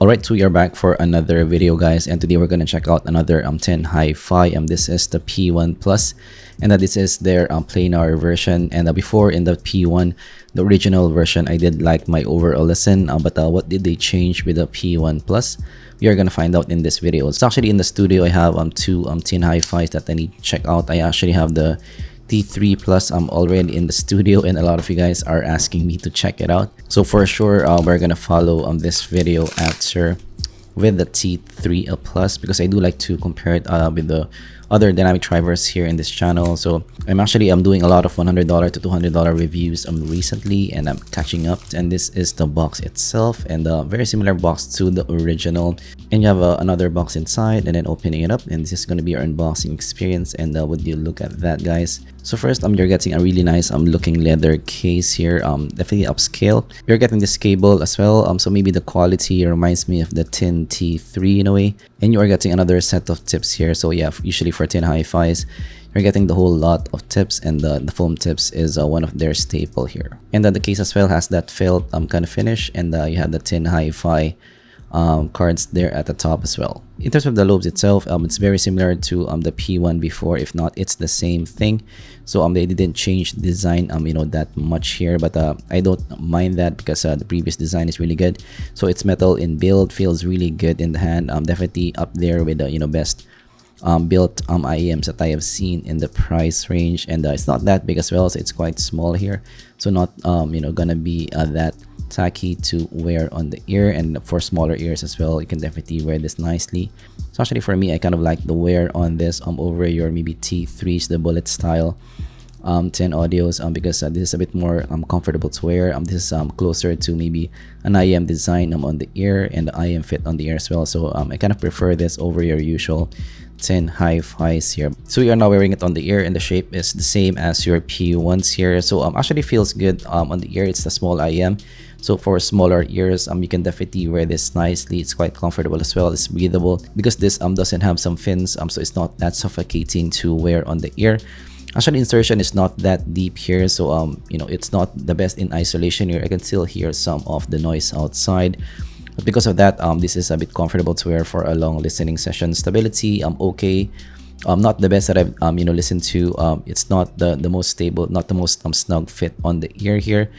Alright, so we are back for another video, guys, and today we're gonna check out another Tinhifi. This is the P1 Plus, and this is their planar version. And before in the P1, the original version, I did like my overall listen, but what did they change with the P1 Plus? We are gonna find out in this video. It's actually in the studio. I have two Tinhifis that I need to check out. I actually have the T3 Plus already in the studio, and a lot of you guys are asking me to check it out. So for sure, we're gonna follow this video answer with the T3 Plus, because I do like to compare it with the other dynamic drivers here in this channel. So I'm actually doing a lot of $100 to $200 reviews recently, and I'm catching up. And this is the box itself, and a very similar box to the original. And you have another box inside, and then opening it up, and this is going to be your unboxing experience. And would you look at that, guys? So first, you're getting a really nice looking leather case here, definitely upscale. You're getting this cable as well, so maybe the quality reminds me of the Tin T3 in a way. And you are getting another set of tips here. So yeah, usually for Tinhifis, you're getting the whole lot of tips, and the foam tips is one of their staple here. And then the case as well has that felt kind of finish, and you have the Tinhifi cards there at the top as well. In terms of the lobes itself, it's very similar to the P1 before. If not, it's the same thing. So they didn't change the design that much here, but I don't mind that, because the previous design is really good. So it's metal in build, feels really good in the hand, definitely up there with the best built IEMs that I have seen in the price range. And it's not that big as well, so it's quite small here, so not gonna be that tacky to wear on the ear. And for smaller ears as well, you can definitely wear this nicely. So actually for me, I kind of like the wear on this over your maybe T3s, the bullet style 10 audios, because this is a bit more comfortable to wear. This is closer to maybe an IEM design on the ear, and the IEM fit on the ear as well. So I kind of prefer this over your usual Tinhifis here. So we are now wearing it on the ear, and the shape is the same as your P1s here. So actually feels good on the ear. It's the small IEM. So for smaller ears, you can definitely wear this nicely. It's quite comfortable as well. It's breathable because this doesn't have some fins, so it's not that suffocating to wear on the ear. Actually, insertion is not that deep here, so it's not the best in isolation here. I can still hear some of the noise outside, but because of that, this is a bit comfortable to wear for a long listening session. Stability, okay. Not the best that I've listened to. It's not the most stable, not the most snug fit on the ear here.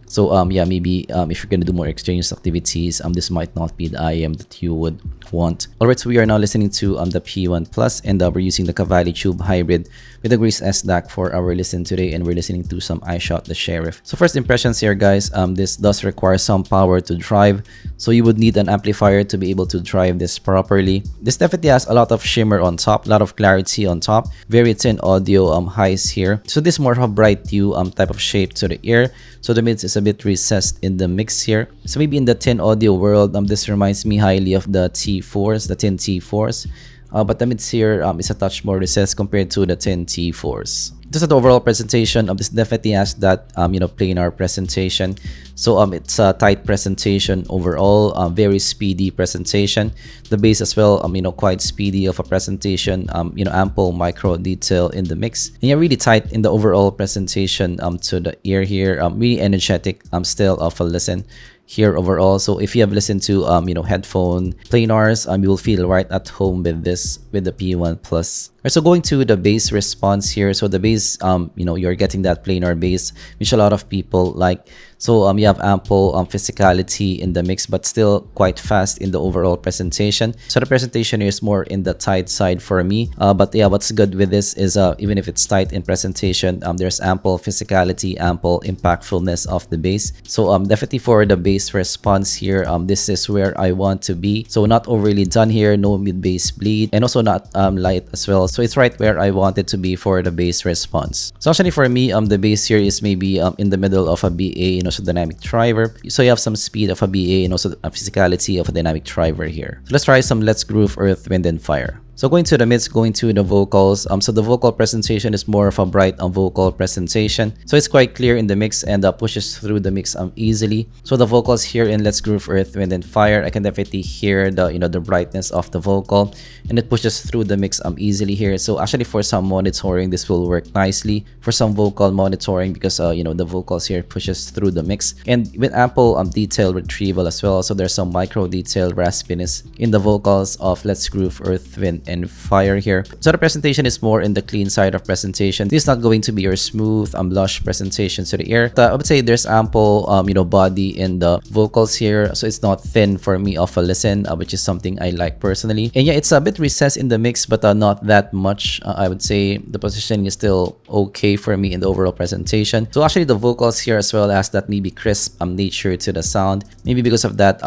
So yeah, maybe if you're gonna do more extraneous activities, this might not be the IEM that you would want. Alright, so we are now listening to the P1 Plus, and we're using the Cavalli Tube Hybrid with the Grease S DAC for our listen today, and we're listening to some I Shot the Sheriff. So first impressions here, guys, this does require some power to drive, so you would need an amplifier to be able to drive this properly. This definitely has a lot of shimmer on top, a lot of clarity on top, very thin audio highs here. So this more of a bright hue type of shape to the ear. So the mids is a bit recessed in the mix here. So maybe in the tin audio world, this reminds me highly of the T4s, the tin T4s. But the mids here is a touch more recessed compared to the tin T4s. Just the overall presentation of this definitely has that planar presentation. So it's a tight presentation overall, very speedy presentation. The bass as well, quite speedy of a presentation. Ample micro detail in the mix, and you're really tight in the overall presentation to the ear here. Really energetic still of a listen here overall. So if you have listened to headphone planars, you will feel right at home with this, with the P1 Plus. Alright, so going to the bass response here. So the bass, you're getting that planar bass, which a lot of people like. So you have ample physicality in the mix, but still quite fast in the overall presentation. So the presentation here is more in the tight side for me. But yeah, what's good with this is even if it's tight in presentation, there's ample physicality, ample impactfulness of the bass. So definitely for the bass response here, this is where I want to be. So not overly done here, no mid bass bleed, and also not light as well. So it's right where I want it to be for the bass response. So actually for me, the bass here is maybe in the middle of a BA, also dynamic driver. So you have some speed of a BA and also a physicality of a dynamic driver here. So let's try some Let's Groove, Earth, Wind, and Fire. So going to the mids, going to the vocals. So the vocal presentation is more of a bright vocal presentation. So it's quite clear in the mix and pushes through the mix easily. So the vocals here in Let's Groove Earth, Wind and Fire, I can definitely hear the the brightness of the vocal, and it pushes through the mix easily here. So actually for some monitoring, this will work nicely for some vocal monitoring because the vocals here pushes through the mix, and with ample detail retrieval as well. So there's some micro detail raspiness in the vocals of Let's Groove Earth, Wind and Fire here. So the presentation is more in the clean side of presentation. This is not going to be your smooth lush presentation to the ear. I would say there's ample body in the vocals here, so it's not thin for me of a listen, which is something I like personally. And yeah, it's a bit recessed in the mix, but not that much. I would say the positioning is still okay for me in the overall presentation. So actually the vocals here as well has that maybe crisp nature to the sound, maybe because of that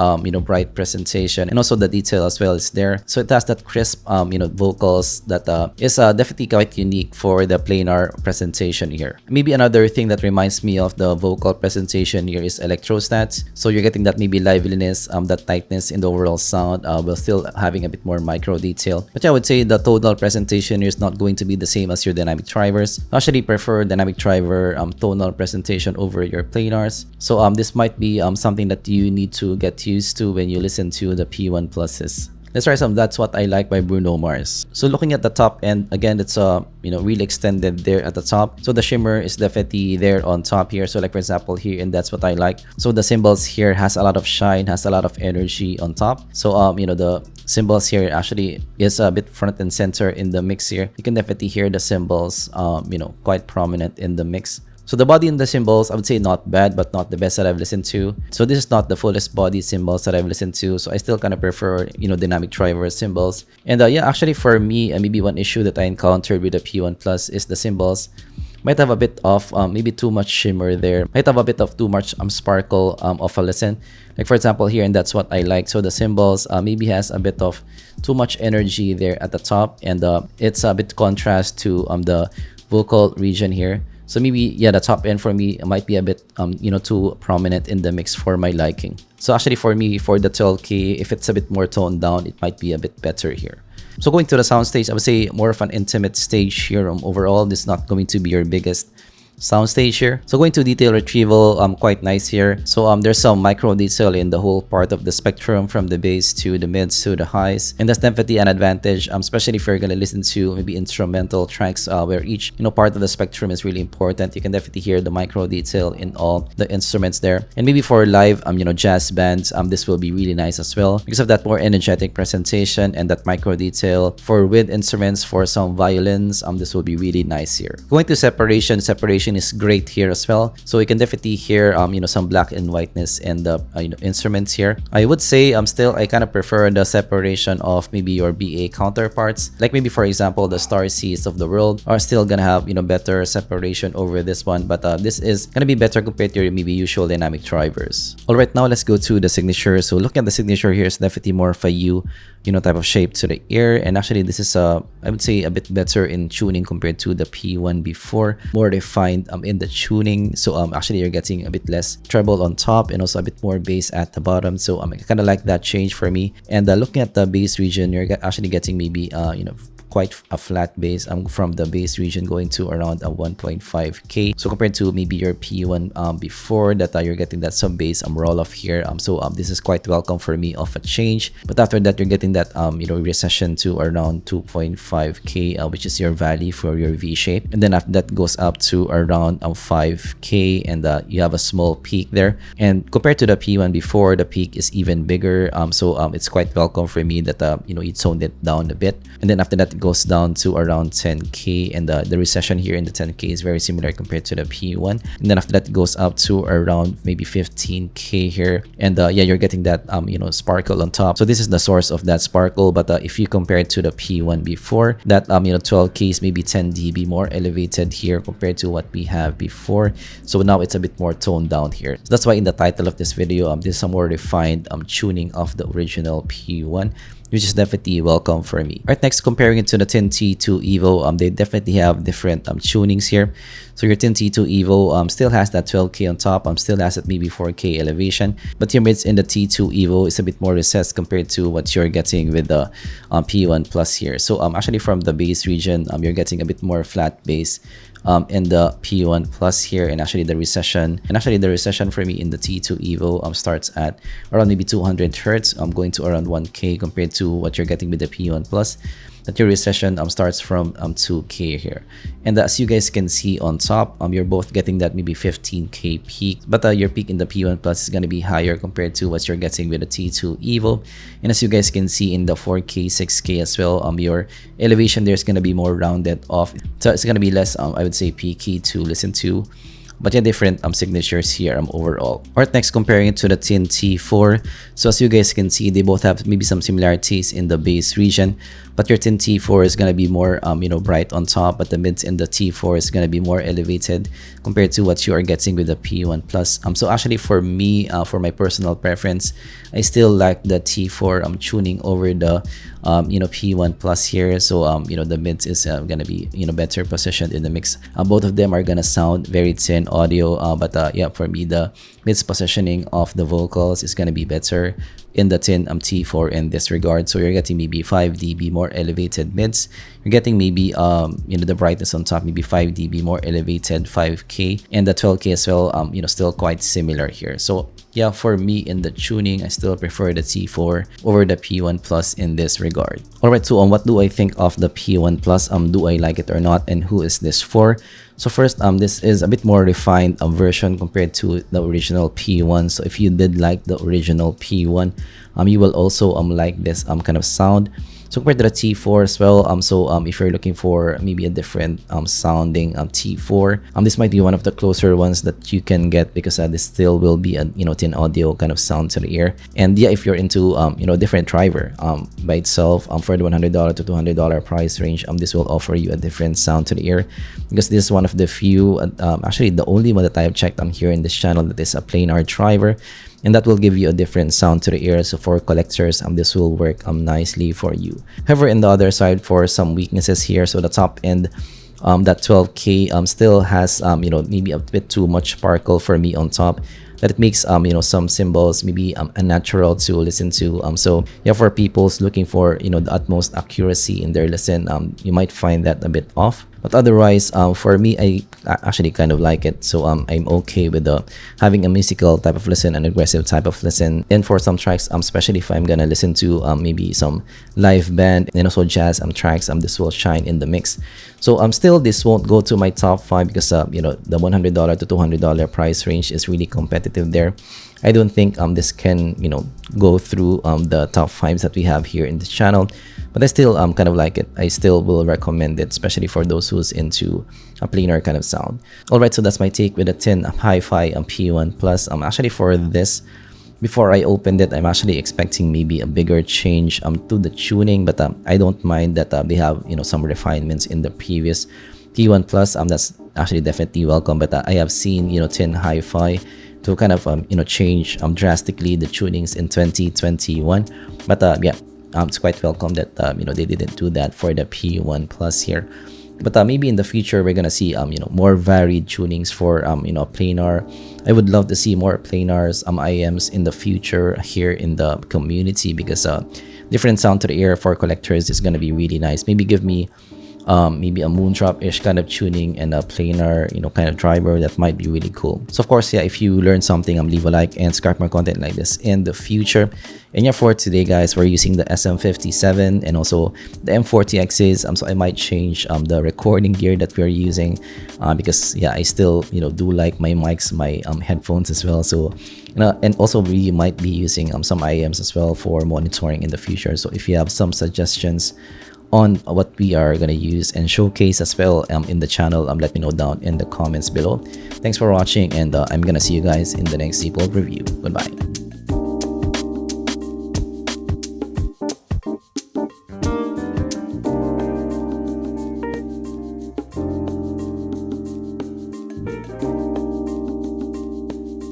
bright presentation, and also the detail as well is there. So it has that crisp vocals that is definitely quite unique for the planar presentation here. Maybe another thing that reminds me of the vocal presentation here is electrostats. So you're getting that maybe liveliness, that tightness in the overall sound, while still having a bit more micro detail. But yeah, I would say the tonal presentation here is not going to be the same as your dynamic drivers. I actually prefer dynamic driver tonal presentation over your planars. So this might be something that you need to get used to when you listen to the P1 pluses. Let's try some That's What I Like by Bruno Mars. So looking at the top end, again, it's really extended there at the top. So the shimmer is definitely there on top here. So like for example here in That's What I Like. So the cymbals here has a lot of shine, has a lot of energy on top. So the cymbals here actually is a bit front and center in the mix here. You can definitely hear the cymbals quite prominent in the mix. So the body and the cymbals, I would say not bad, but not the best that I've listened to. So this is not the fullest body cymbals that I've listened to. So I still kind of prefer, dynamic driver cymbals. And yeah, actually for me, maybe one issue that I encountered with the P1 Plus is the cymbals might have a bit of maybe too much shimmer there. Might have a bit of too much sparkle of a listen. Like for example here, and That's What I Like. So the cymbals maybe has a bit of too much energy there at the top, and it's a bit contrast to the vocal region here. So maybe, yeah, the top end for me might be a bit, too prominent in the mix for my liking. So actually for me, for the 12K, if it's a bit more toned down, it might be a bit better here. So going to the sound stage, I would say more of an intimate stage here. Overall, this is not going to be your biggest sound stage here. So going to detail retrieval, quite nice here. So there's some micro detail in the whole part of the spectrum, from the bass to the mids to the highs, and that's definitely an advantage, especially if you're gonna listen to maybe instrumental tracks where each part of the spectrum is really important. You can definitely hear the micro detail in all the instruments there. And maybe for live jazz bands, this will be really nice as well because of that more energetic presentation and that micro detail. For wind instruments, for some violins, this will be really nice here. Going to separation is great here as well. So you can definitely hear some black and whiteness in the instruments here. I would say still I kind of prefer the separation of maybe your BA counterparts. Like maybe for example the Star Seas of the world are still gonna have better separation over this one, but this is gonna be better compared to your maybe usual dynamic drivers. Alright, now let's go to the signature. So looking at the signature here is definitely more of a U type of shape to the ear, and actually this is I would say a bit better in tuning compared to the P1 before, more refined in the tuning. So actually you're getting a bit less treble on top and also a bit more bass at the bottom. So I kind of like that change for me. And looking at the bass region, you're actually getting maybe quite a flat bass from the bass region, going to around a 1.5k. So compared to maybe your P1 before that, you're getting that sub bass roll off here. So this is quite welcome for me of a change. But after that, you're getting that recession to around 2.5k, which is your value for your V shape. And then after that goes up to around 5k, and you have a small peak there. And compared to the P1 before, the peak is even bigger. So it's quite welcome for me that you toned it down a bit. And then after that, it goes down to around 10k, and the recession here in the 10k is very similar compared to the P1. And then after that, it goes up to around maybe 15k here, and yeah, you're getting that sparkle on top. So this is the source of that sparkle. But if you compare it to the P1 before, that 12k is maybe 10 dB more elevated here compared to what we have before. So now it's a bit more toned down here. So that's why in the title of this video, this is a more refined tuning of the original P1. which is definitely welcome for me. Alright, next, comparing it to the Tinhifi Evo, they definitely have different tunings here. So your Tinhifi Evo still has that 12K on top, still has that maybe 4K elevation, but your mids in the T2 Evo is a bit more recessed compared to what you're getting with the P1 Plus here. So actually from the bass region, you're getting a bit more flat bass in the P1 Plus here, and actually the recession for me in the T2 Evo starts at around maybe 200 hertz, going to around 1K compared to what you're getting with the P1 Plus. That your recession starts from 2K here, and as you guys can see on top, you're both getting that maybe 15K peak, but your peak in the P1 Plus is going to be higher compared to what you're getting with the T2 Evo. And as you guys can see in the 4K 6K as well, your elevation there is going to be more rounded off, so it's going to be less I would say peaky to listen to. But yeah, different signatures here overall. Alright, next, comparing it to the Tinhifi. So as you guys can see, they both have maybe some similarities in the bass region, but your Tinhifi is going to be more bright on top, but the mids in the T4 is going to be more elevated compared to what you are getting with the P1 Plus. So actually for me, for my personal preference, I still like the T4 tuning over the P1 Plus here. So the mids is going to be better positioned in the mix. Both of them are going to sound very thin audio, but yeah, for me, the mids positioning of the vocals is going to be better in the T4 in this regard. So you're getting maybe 5 dB more elevated mids. You're getting maybe the brightness on top, maybe 5 dB more elevated 5K, and the 12K as well, still quite similar here. So yeah, for me in the tuning, I still prefer the T4 over the P1 Plus in this regard. Alright, so what do I think of the P1 Plus? Do I like it or not, and who is this for? So first, this is a bit more refined version compared to the original P1. So if you did like the original P1, you will also like this kind of sound. So compared to the T4 as well, if you're looking for maybe a different sounding T4, this might be one of the closer ones that you can get, because this still will be a thin audio kind of sound to the ear. And yeah, if you're into different driver by itself, for the $100 to $200 price range, this will offer you a different sound to the ear, because this is one of the few, actually the only one that I have checked here in this channel that is a planar driver, and that will give you a different sound to the ear. So for collectors, this will work nicely for you. However, in the other side, for some weaknesses here, so the top end, that 12K still has maybe a bit too much sparkle for me on top, that it makes some cymbals maybe unnatural to listen to. So yeah, for people's looking for the utmost accuracy in their listen, you might find that a bit off. But otherwise, for me, I actually kind of like it. So I'm okay with having a musical type of listen, an aggressive type of listen. And for some tracks, especially if I'm gonna listen to maybe some live band and also jazz tracks, this will shine in the mix. So still, this won't go to my top 5, because the $100 to $200 price range is really competitive there. I don't think this can go through the top 5s that we have here in this channel, but I still kind of like it. I still will recommend it, especially for those who's into a planar kind of sound. Alright, so that's my take with the Tinhifi P1 Plus. Actually for this, before I opened it, I'm actually expecting maybe a bigger change to the tuning, but I don't mind that they have some refinements in the previous P1 Plus. That's actually definitely welcome, but I have seen Tinhifi to kind of change drastically the tunings in 2021. But yeah, it's quite welcome that they didn't do that for the P1 Plus here. But maybe in the future we're gonna see more varied tunings for planar. I would love to see more planars IMs in the future here in the community, because different sound to the ear for collectors is gonna be really nice. Maybe give me maybe a moondrop-ish kind of tuning and a planar kind of driver. That might be really cool. So of course, yeah, if you learned something, leave a like and subscribe more content like this in the future. And yeah, for today guys, we're using the SM57 and also the M40Xs. So I might change the recording gear that we're using, because yeah, I still do like my mics, my headphones as well. So and also we might be using some IMs as well for monitoring in the future. So if you have some suggestions on what we are going to use and showcase as well in the channel, let me know down in the comments below. Thanks for watching, and I'm gonna see you guys in the next zpolt review. Goodbye.